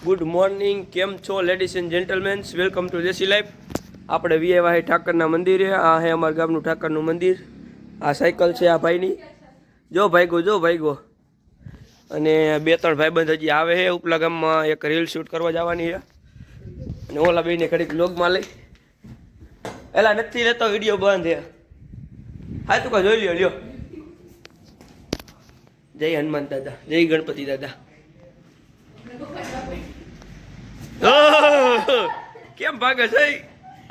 Good morning, કેમ છો ladies and gentlemens? Welcome to desi life. આપણે વીએવાય ઠાકરના મંદિરે. આ હે અમારા ગામનું ઠાકરનું મંદિર. આ સાયકલ છે આ ભાઈની. જો ભાઈગો. અને બે ત્રણ ભાઈબંધ હજી આવે છે. ઉપલા ગામમાં એક રીલ શૂટ કરવા જવાની છે. અને ઓલા બેને ઘડીક વ્લોગમાં લઈ. એલા નથી લેતો, વિડીયો બંધ છે. હા તું કા જોઈ લ્યો. જય હનુમાન દાદા, જય ગણપતિ દાદા. કેમ ભાગે છે?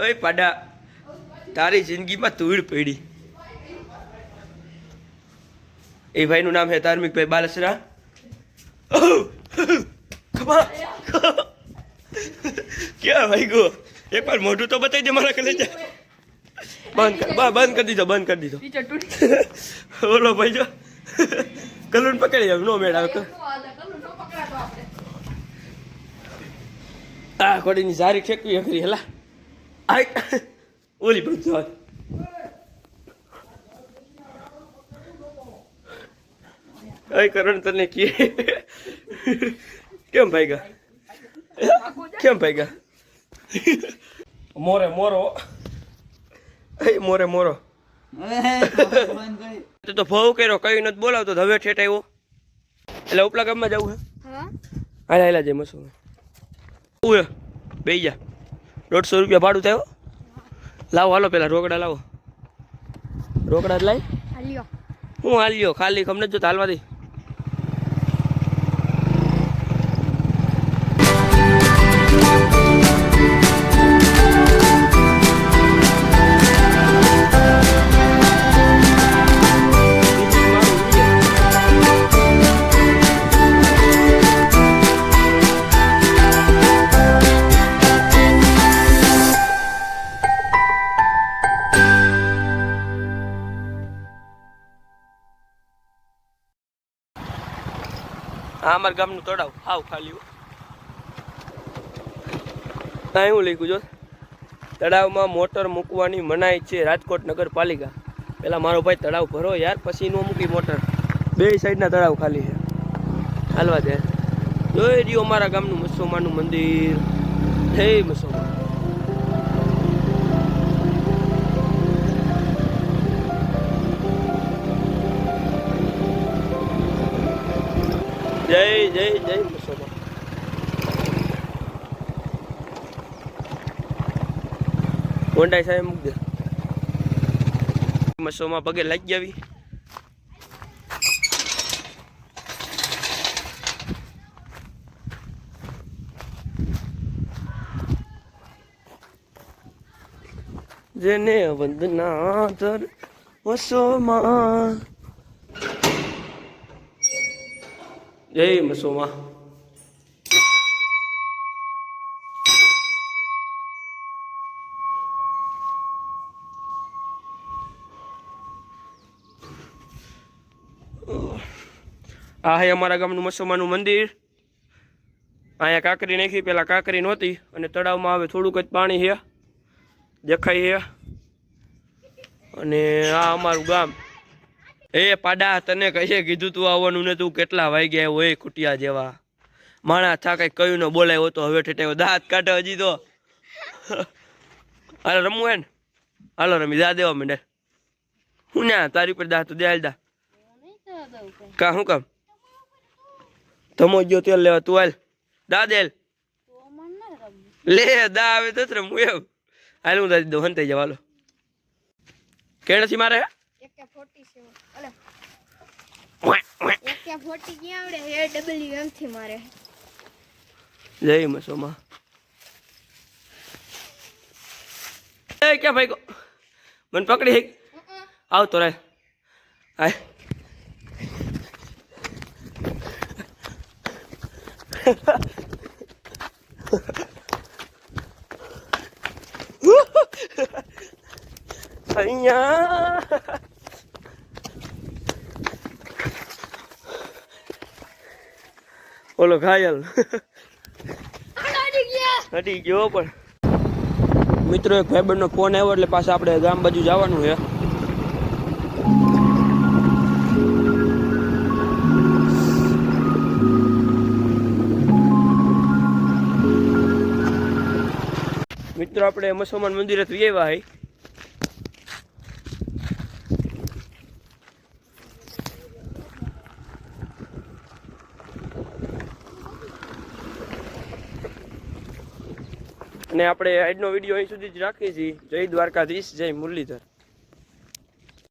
ઓય પાડા, તારી જિંદગીમાં ધૂળ પડી. એ ભાઈનું નામ છે ધાર્મિકભાઈ બાલસરા. ક્યાં ભાઈ ગો? એક વાર મોઢું તો બતાવી દે મારા કલેજા. બંધ કરી દીધો. બોલો ભાઈ જો કલૂન પકડી જાવ, નો મેળ આવે. આ કોડીની સારી ઠેકવી અઘરી હેલા. આ ઓલી બંધ જવા. અય કરણ તને કે કેમ ભાઈગા? મોરો તો ભાવ કર્યો, કઈ નથી બોલાવતો. હવે ઠેઠ આવ્યો એટલે ઉપલા ગામમાં જવું હે. હાલા જઈ મસો બે જા. 150 રૂપિયા ભાડું થયો. લાવો હાલો, પેલા રોકડા લાવો. રોકડા જ લાવી. હું હાલ્યો ખાલી ખમને જો હાલવા દઈ. આ અમારા ગામનું તળાવ હાવ ખાલી. હા એવું લખ્યું જો, તળાવમાં મોટર મૂકવાની મનાઈ છે, રાજકોટ નગરપાલિકા. પેલા મારો ભાઈ તળાવ ભરો યાર, પછી નો મૂકી મોટર. બે સાઈડના તળાવ ખાલી છે. હાલવા દે. જોઈ રહ્યો અમારા ગામનું મસોમાનું મંદિર. હે મસોમા, જય મસોમા. કોંડાઈ સાહેબ મૂક દે. મસોમા પગે લાગી આવી. જેને વંદના ધર મસોમા. જય મસોમા. આ હે અમારા ગામનું મસોમાનું મંદિર. અહીંયા કાંકરી નાખી, પેલા કાંકરી નહોતી. અને તળાવમાં હવે થોડુંક જ પાણી છે, દેખાય છે. અને આ અમારું ગામ. એ પાડા, તને કહીએ કીધું તું આવવાનું ને, તું કેટલા વાગ્યા હોય કુટિયા જેવા. માણા થા કઈ કયું ન બોલાય તો હવે ઠેઠાયો દાંત કાઢે હજી તો. હાલો રમવું હે ને? હાલો રમી દા દેવા માંડે. હું ના તારી પર દા તો દે હાલ દા. કા શું કામ? ધમો ગયો તેલ લેવા, તું હાલ દા દે. લે દા આવે તો રમવું એમ. હાલ હું દાદી દો હંતાઈ જાવ. હાલો કેણથી મારે જય મસોમા. ક્યાં ભાઈ મને પકડી આવતો રે. હાય અહીંયા ઓલો ઘાયલ હટી ગયો. પણ મિત્રો એક ભાઈબંધનો ફોન આવ્યો એટલે પાછા આપણે ગામ બાજુ જવાનું છે. મિત્રો આપણે મુસલમાન મંદિરે તો આવ્યા હઈ. અને આપણે આજનો વિડીયો અહીં સુધી જ રાખીએ છીએ. જય દ્વારકાધીશ, જય મુરલીધર.